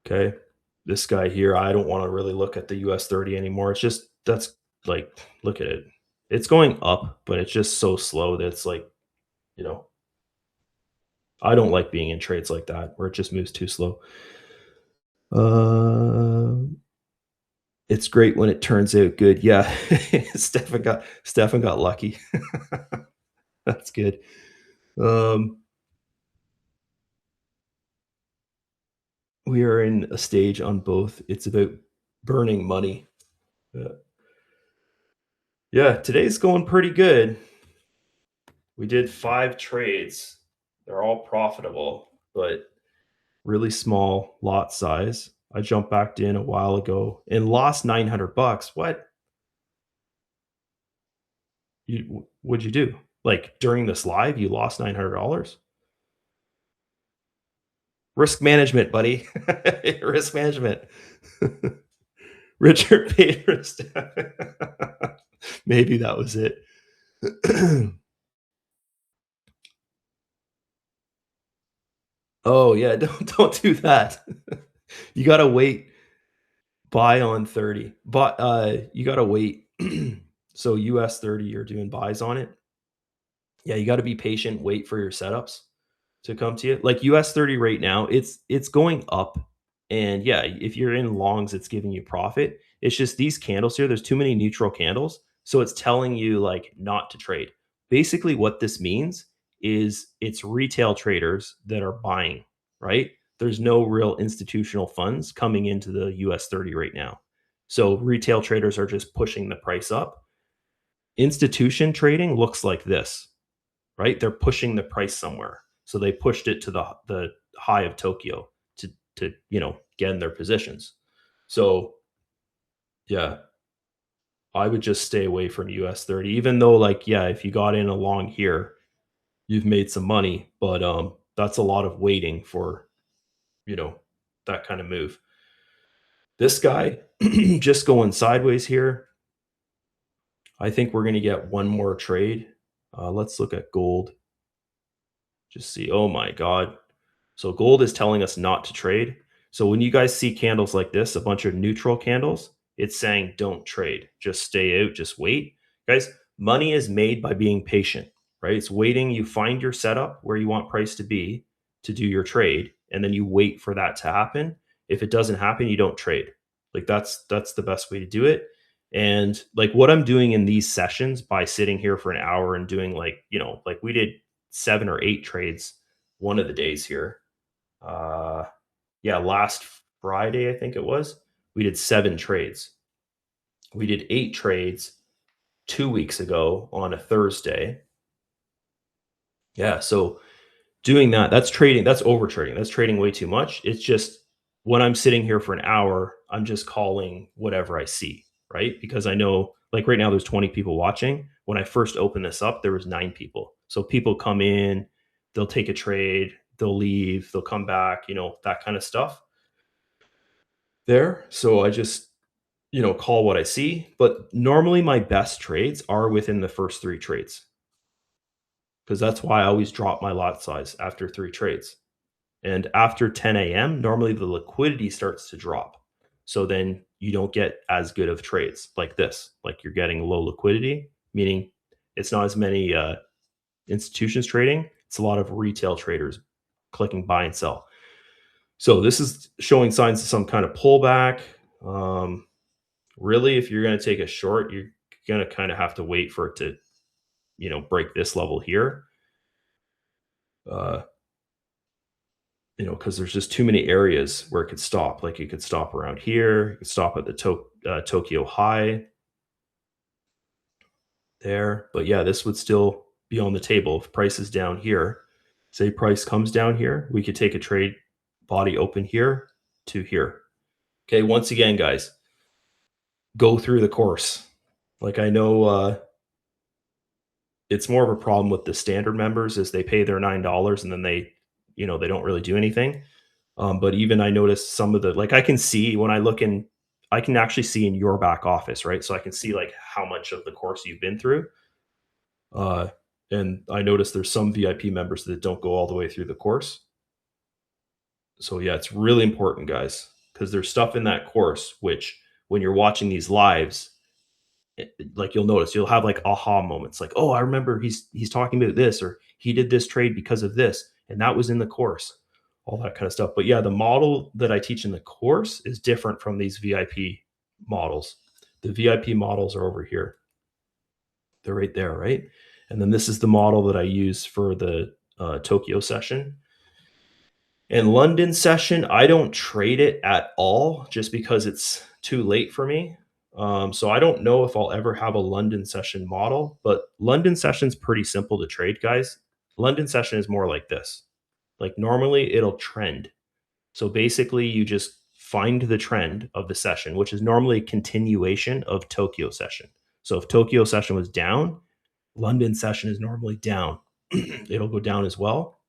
Okay. This guy here, I don't want to really look at the US 30 anymore. It's just, that's like, look at it. It's going up, but it's just so slow that it's like, you know, I don't like being in trades like that where it just moves too slow. Um, it's great when it turns out good. Yeah, Stefan got lucky. That's good. Um, we are in a stage on both. It's about burning money. Yeah. Yeah, today's going pretty good. We did 5 trades. They're all profitable, but really small lot size. I jumped back in a while ago and lost 900 bucks. What? What'd you do? Like during this live, you lost $900? Risk management, buddy. Risk management. Richard paid for stuff. Maybe that was it. Oh yeah, don't do that. You gotta wait. Buy on 30, but you gotta wait. So US 30, you're doing buys on it. Yeah, you gotta be patient, wait for your setups to come to you. Like US 30 right now, it's going up. And yeah, if you're in longs, it's giving you profit. It's just these candles here, there's too many neutral candles. So it's telling you like not to trade. Basically, what this means is it's retail traders that are buying, right? There's no real institutional funds coming into the US 30 right now. So retail traders are just pushing the price up. Institution trading looks like this, right? They're pushing the price somewhere. So they pushed it to the high of Tokyo to get in their positions. So yeah, I would just stay away from US 30, even though like, yeah, if you got in along here, you've made some money, but that's a lot of waiting for, you know, that kind of move. This guy just going sideways here. I think we're going to get one more trade. Let's look at gold. Just see. Oh my God. So gold is telling us not to trade. So when you guys see candles like this, a bunch of neutral candles, it's saying don't trade. Just stay out, just wait. Guys, money is made by being patient, right? It's waiting. You find your setup where you want price to be to do your trade, and then you wait for that to happen. If it doesn't happen, you don't trade. Like that's the best way to do it. And like what I'm doing in these sessions by sitting here for an hour and doing like we did 7 or 8 trades one of the days here. Uh, yeah, last Friday, I think it was, we did 7 trades. We did 8 trades 2 weeks ago on a Thursday. Yeah, so doing that, that's trading, that's over trading. That's trading way too much. It's just when I'm sitting here for an hour, I'm just calling whatever I see, right? Because I know like right now there's 20 people watching. When I first opened this up, there was 9 people. So people come in, they'll take a trade, they'll leave, they'll come back, that kind of stuff there. So I just, call what I see. But normally my best trades are within the first 3 trades because that's why I always drop my lot size after 3 trades. And after 10 a.m., normally the liquidity starts to drop. So then you don't get as good of trades like this. Like you're getting low liquidity, meaning it's not as many institutions trading. It's a lot of retail traders clicking buy and sell. So this is showing signs of some kind of pullback. Um, Really, if you're going to take a short, you're going to kind of have to wait for it to, break this level here. Uh, because there's just too many areas where it could stop. Like it could stop around here, it could stop at the Tokyo high there. But yeah, this would still be on the table if price is down here. Say price comes down here, we could take a trade body open here to here. Okay, once again, guys, go through the course. Like I know it's more of a problem with the standard members is they pay their $9 and then they don't really do anything. But even I noticed some of the like I can see when I look in, I can actually see in your back office, right? So I can see like how much of the course you've been through. Uh, and I noticed there's some VIP members that don't go all the way through the course. So yeah, it's really important, guys, because there's stuff in that course which when you're watching these lives, like you'll notice you'll have like aha moments like, oh, I remember he's talking about this or he did this trade because of this. And that was in the course, all that kind of stuff. But yeah, the model that I teach in the course is different from these VIP models. The VIP models are over here. They're right there, right? And then this is the model that I use for the Tokyo session. And London session, I don't trade it at all just because it's too late for me. So I don't know if I'll ever have a London session model, but London session's pretty simple to trade, guys. London session is more like this. Like normally it'll trend. So basically you just find the trend of the session, which is normally a continuation of Tokyo session. So if Tokyo session was down, London session is normally down. It'll go down as well,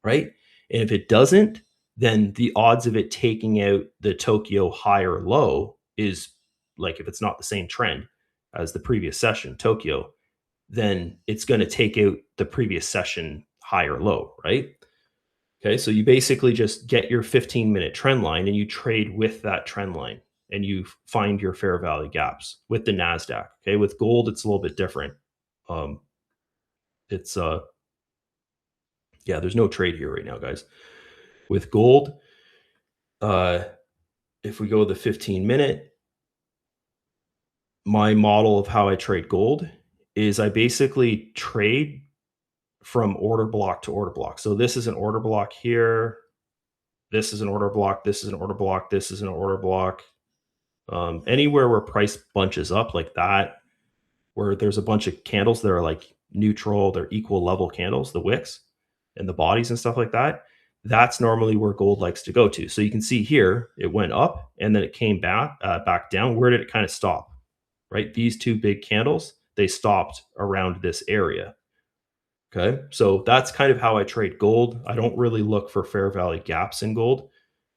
right? And if it doesn't, then the odds of it taking out the Tokyo high or low is like if it's not the same trend as the previous session, Tokyo, then it's going to take out the previous session high or low, right? Okay, so you basically just get your 15-minute trend line and you trade with that trend line and you find your fair value gaps with the NASDAQ. Okay, with gold, it's a little bit different. Um, it's yeah, there's no trade here right now, guys. With gold, uh, if we go the 15-minute, my model of how I trade gold is I basically trade from order block to order block. So this is an order block here. This is an order block. This is an order block. This is an order block. Anywhere where price bunches up like that, where there's a bunch of candles that are like neutral, they're equal level candles, the wicks and the bodies and stuff like that. That's normally where gold likes to go to. So you can see here, it went up and then it came back down. Where did it kind of stop? Right? These two big candles, they stopped around this area. Okay. So that's kind of how I trade gold. I don't really look for fair value gaps in gold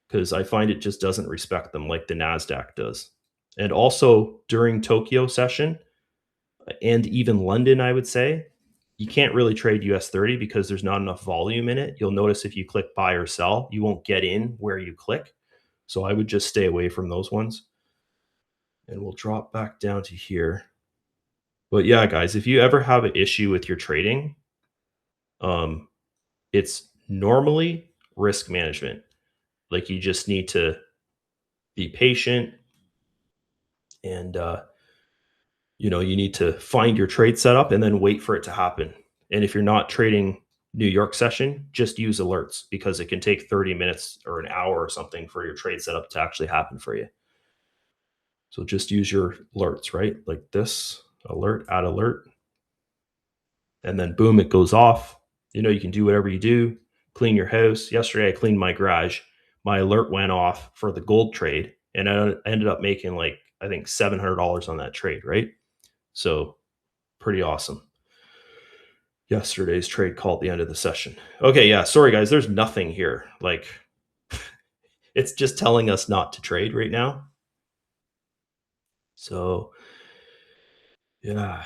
because I find it just doesn't respect them like the NASDAQ does. And also during Tokyo session and even London, I would say, you can't really trade US 30 because there's not enough volume in it. You'll notice if you click buy or sell, you won't get in where you click. So I would just stay away from those ones. And we'll drop back down to here. But yeah, guys, if you ever have an issue with your trading, it's normally risk management. Like you just need to be patient and you need to find your trade setup and then wait for it to happen. And if you're not trading New York session, just use alerts because it can take 30 minutes or an hour or something for your trade setup to actually happen for you. So just use your alerts, right? Like this alert, add alert, and then boom, it goes off. You can do whatever you do, clean your house. Yesterday, I cleaned my garage. My alert went off for the gold trade, and I ended up making like, I think $700 on that trade, right? So pretty awesome. Yesterday's trade call at the end of the session. Okay, yeah, sorry guys, there's nothing here. Like it's just telling us not to trade right now. So yeah.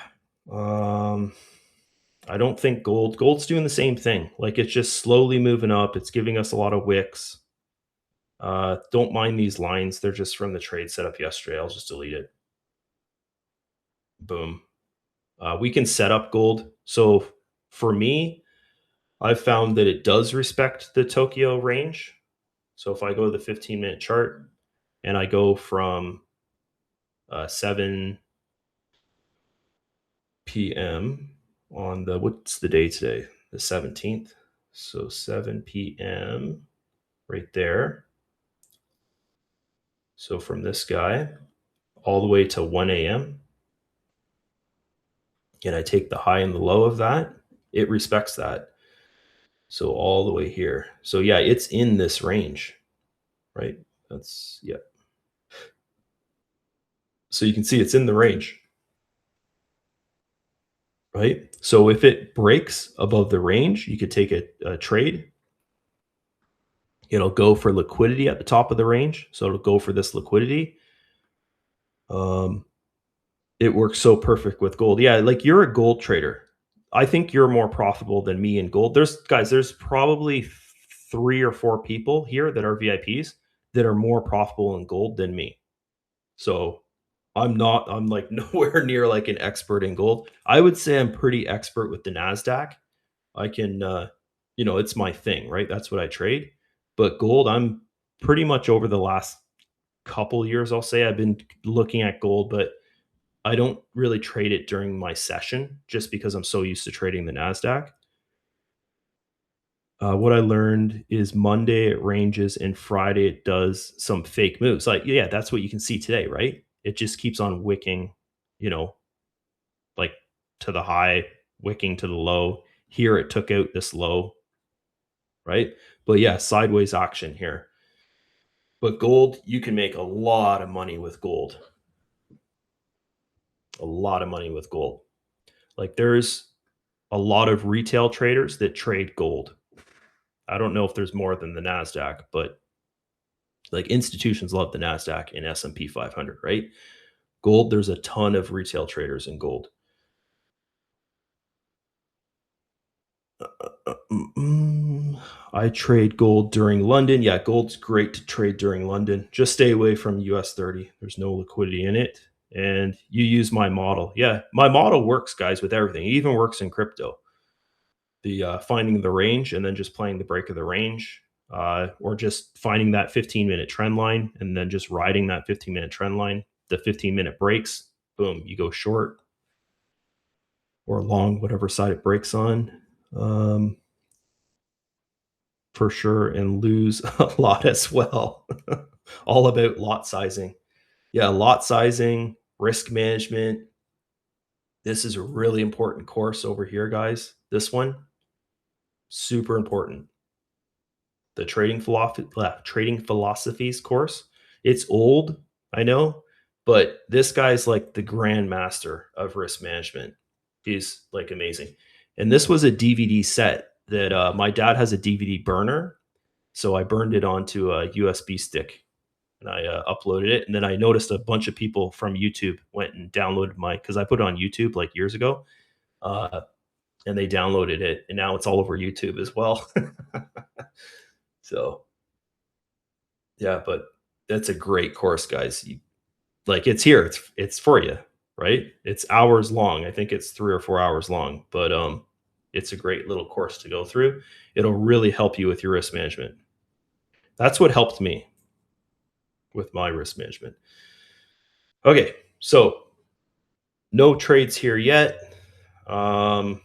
I don't think gold's doing the same thing. Like it's just slowly moving up. It's giving us a lot of wicks. Don't mind these lines. They're just from the trade setup yesterday. I'll just delete it. Boom. We can set up gold. So for me, I've found that it does respect the Tokyo range. So if I go to the 15-minute chart and I go from 7 p.m. on what's the day today? The 17th. So 7 p.m. right there. So from this guy all the way to 1 a.m. and I take the high and the low of that, it respects that. So all the way here. So yeah, it's in this range, right? Yeah. So you can see it's in the range, right? So if it breaks above the range, you could take a trade. It'll go for liquidity at the top of the range. So it'll go for this liquidity. It works so perfect with gold. Yeah, like you're a gold trader. I think you're more profitable than me in gold. There's probably 3 or 4 people here that are VIPs that are more profitable in gold than me. So I'm like nowhere near like an expert in gold. I would say I'm pretty expert with the NASDAQ. I can it's my thing, right? That's what I trade. But gold, I'm pretty much over the last couple years, I'll say I've been looking at gold, but I don't really trade it during my session just because I'm so used to trading the NASDAQ. What I learned is Monday it ranges and Friday it does some fake moves. Like, yeah, that's what you can see today, right? It just keeps on wicking, you know, like to the high, wicking to the low. Here it took out this low, right? But yeah, sideways action here. But gold, you can make a lot of money with gold. A lot of money with gold. Like there's a lot of retail traders that trade gold. I don't know if there's more than the Nasdaq, but like institutions love the Nasdaq and S&P 500, right? Gold, there's a ton of retail traders in gold. I trade gold during London. Yeah, gold's great to trade during London. Just stay away from US 30. There's no liquidity in it. And you use my model. Yeah, my model works, guys, with everything. It even works in crypto. The finding the range and then just playing the break of the range, or just finding that 15-minute trend line and then just riding that 15-minute trend line. The 15-minute breaks, boom, you go short or long, whatever side it breaks on. Um, for sure, and lose a lot as well. All about lot sizing. Yeah, lot sizing, risk management. This is a really important course over here, guys. This one, super important. The trading philosophies course. It's old, I know, but this guy's like the grandmaster of risk management. He's like amazing. And this was a DVD set that my dad has a DVD burner, so I burned it onto a USB stick and I uploaded it. And then I noticed a bunch of people from YouTube went and downloaded my because I put it on YouTube like years ago, uh, and they downloaded it, and now it's all over YouTube as well. So yeah, but that's a great course, guys. Like it's here, it's for you, right? It's hours long. I think it's 3 or 4 hours long, but it's a great little course to go through. It'll really help you with your risk management. That's what helped me with my risk management. Okay, so no trades here yet. Um,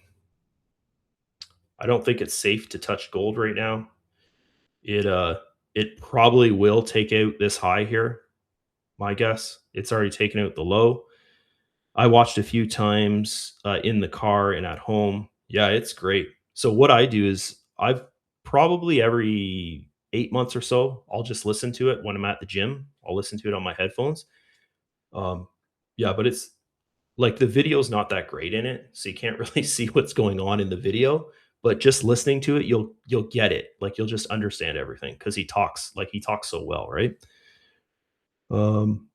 I don't think it's safe to touch gold right now. It it probably will take out this high here. My guess. It's already taken out the low. I watched a few times in the car and at home. Yeah, it's great. So what I do is I've probably every 8 months or so, I'll just listen to it when I'm at the gym. I'll listen to it on my headphones. Um, yeah, but it's like the video's not that great in it, so you can't really see what's going on in the video. But just listening to it, you'll get it. Like you'll just understand everything because he talks so well, right? Um,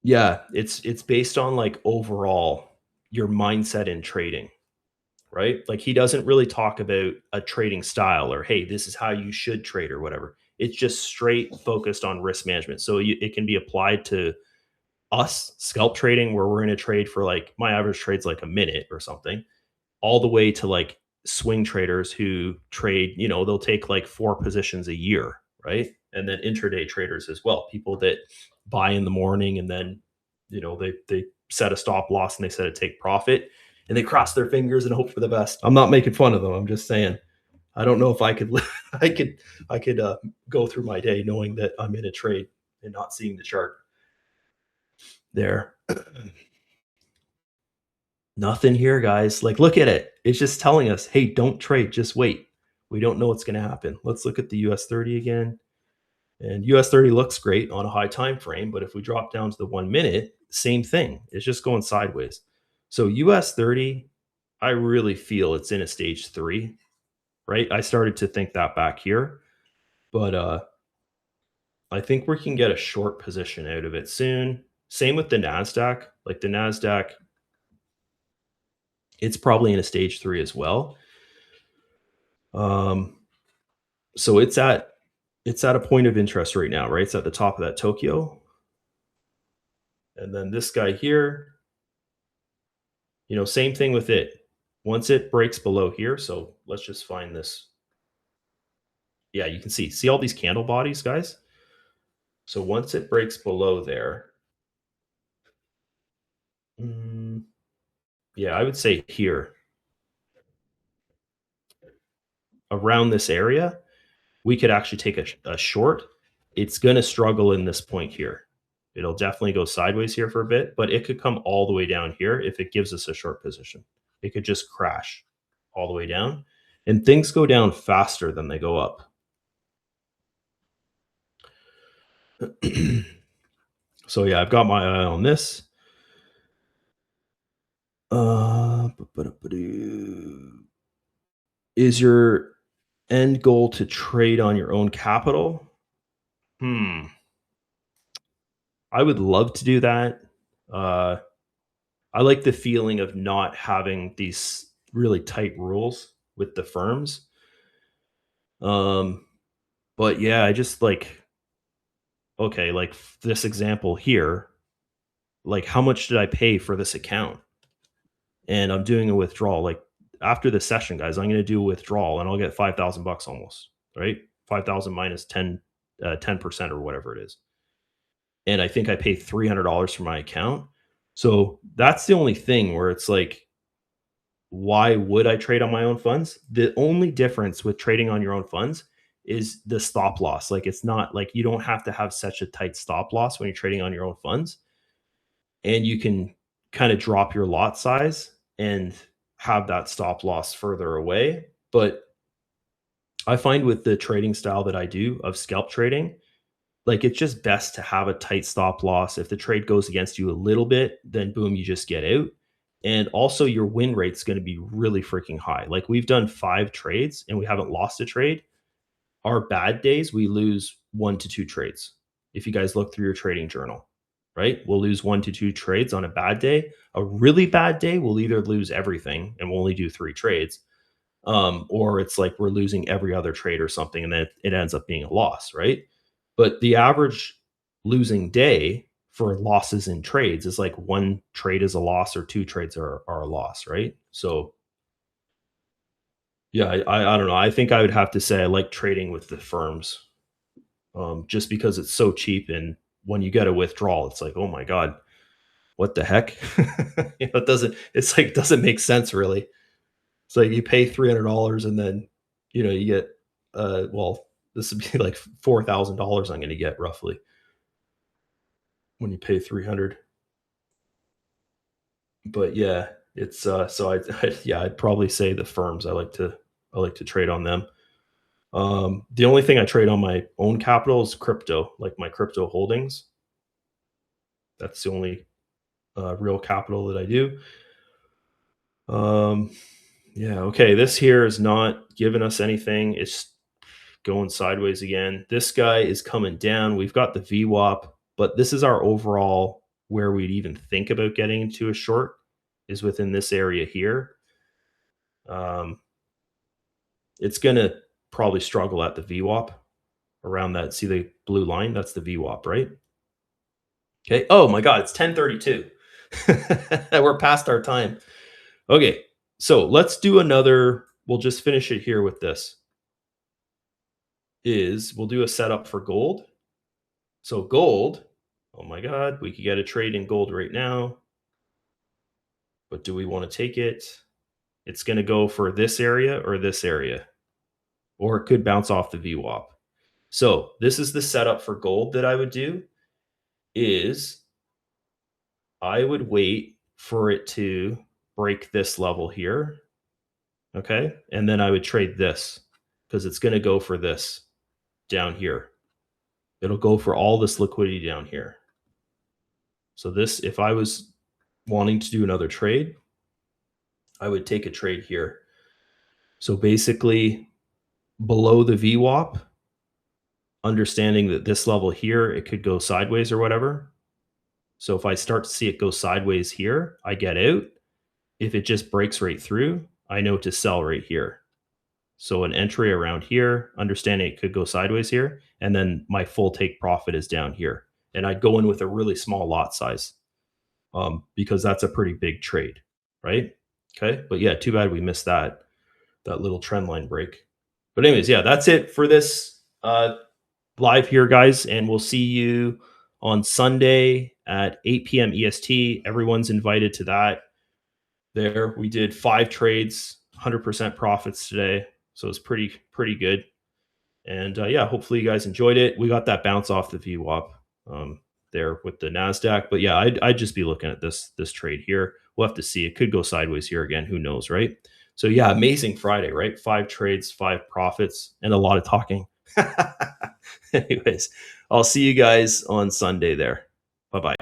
yeah, it's based on like overall your mindset in trading, right? Like he doesn't really talk about a trading style or hey, this is how you should trade or whatever. It's just straight focused on risk management. So it can be applied to us scalp trading where we're in a trade for like my average trade's like a minute or something, all the way to like swing traders who trade, they'll take like 4 positions a year, right? And then intraday traders as well, people that buy in the morning and then, they set a stop loss and they set a take profit and they cross their fingers and hope for the best. I'm not making fun of them. I'm just saying, I don't know if I could, I could go through my day knowing that I'm in a trade and not seeing the chart there. Nothing here, guys. Like, look at it. It's just telling us, hey, don't trade, just wait. We don't know what's going to happen. Let's look at the US 30 again. And US 30 looks great on a high time frame, but if we drop down to the 1 minute, same thing. It's just going sideways. So US 30, I really feel it's in a stage 3, right? I started to think that back here, but I think we can get a short position out of it soon. Same with the Nasdaq. Like the Nasdaq, it's probably in a stage 3 as well. Um, so it's at a point of interest right now, right? It's at the top of that, Tokyo. And then this guy here, Same thing with it. Once it breaks below here, so let's just find this. Yeah, you can see all these candle bodies, guys? So once it breaks below there, mm, yeah, I would say here, around this area, we could actually take a short. It's going to struggle in this point here. It'll definitely go sideways here for a bit, but it could come all the way down here if it gives us a short position. It could just crash all the way down, and things go down faster than they go up. So yeah, I've got my eye on this. Uh, is your end goal to trade on your own capital? Hmm. I would love to do that. Uh, I like the feeling of not having these really tight rules with the firms. Um, but yeah, I just like, okay, like this example here, like how much did I pay for this account? And I'm doing a withdrawal. Like after the session, guys, I'm going to do a withdrawal and I'll get 5,000 bucks almost, right? 5,000 minus 10% or whatever it is. And I think I pay $300 for my account. So that's the only thing where it's like, why would I trade on my own funds? The only difference with trading on your own funds is the stop loss. Like it's not like you don't have to have such a tight stop loss when you're trading on your own funds, and you can kind of drop your lot size and have that stop loss further away. But I find with the trading style that I do of scalp trading, like it's just best to have a tight stop loss. If the trade goes against you a little bit, then boom, you just get out. And also your win rate's going to be really freaking high. Like we've done 5 trades and we haven't lost a trade. Our bad days, we lose 1 to 2 trades. If you guys look through your trading journal, right? We'll lose 1 to 2 trades on a bad day. A really bad day, we'll either lose everything and we'll only do 3 trades, or it's like we're losing every other trade or something, and then it ends up being a loss, right? But the average losing day for losses in trades is like 1 trade is a loss or 2 trades are a loss, right? So yeah, I don't know. I think I would have to say I like trading with the firms, just because it's so cheap, and when you get a withdrawal, it's like, oh my god, what the heck? It doesn't. It's like doesn't make sense really. It's like you pay $300 and then, you get, well, this would be like $4,000 I'm gonna get roughly when you pay 300. But yeah, it's, so yeah, I'd probably say the firms. I like to trade on them. The only thing I trade on my own capital is crypto, like my crypto holdings. That's the only, real capital that I do. Um, yeah, okay, this here is not giving us anything. It's going sideways again. This guy is coming down. We've got the VWAP, but this is our overall where we'd even think about getting into a short is within this area here. Um, it's going to probably struggle at the VWAP around that. See the blue line? That's the VWAP, right? Okay. Oh my God, it's 10:32. We're past our time. Okay. So let's do another. We'll just finish it here with this. We'll do a setup for gold. So gold, oh my God, we could get a trade in gold right now, but do we want to take it? It's going to go for this area or this area, or it could bounce off the VWAP. So this is the setup for gold that I would do is I would wait for it to break this level here. Okay. And then I would trade this because it's going to go for this down here. It'll go for all this liquidity down here. So this, if I was wanting to do another trade, I would take a trade here. So basically below the VWAP, understanding that this level here, it could go sideways or whatever. So if I start to see it go sideways here, I get out. If it just breaks right through, I know to sell right here. So an entry around here, understanding it could go sideways here, and then my full take profit is down here. And I'd go in with a really small lot size, because that's a pretty big trade. right? Okay, but yeah, too bad we missed that little trend line break. But anyways, yeah, that's it for this live here, guys, and we'll see you on Sunday at 8 p.m. EST. Everyone's invited to that. There, we did 5 trades, 100% profits today, so it's pretty good. And yeah, hopefully you guys enjoyed it. We got that bounce off the VWAP there with the Nasdaq, but yeah, I'd just be looking at this trade here. We'll have to see. It could go sideways here again. Who knows, right? So yeah, amazing Friday, right? 5 trades, 5 profits, and a lot of talking. Anyways, I'll see you guys on Sunday there. Bye bye.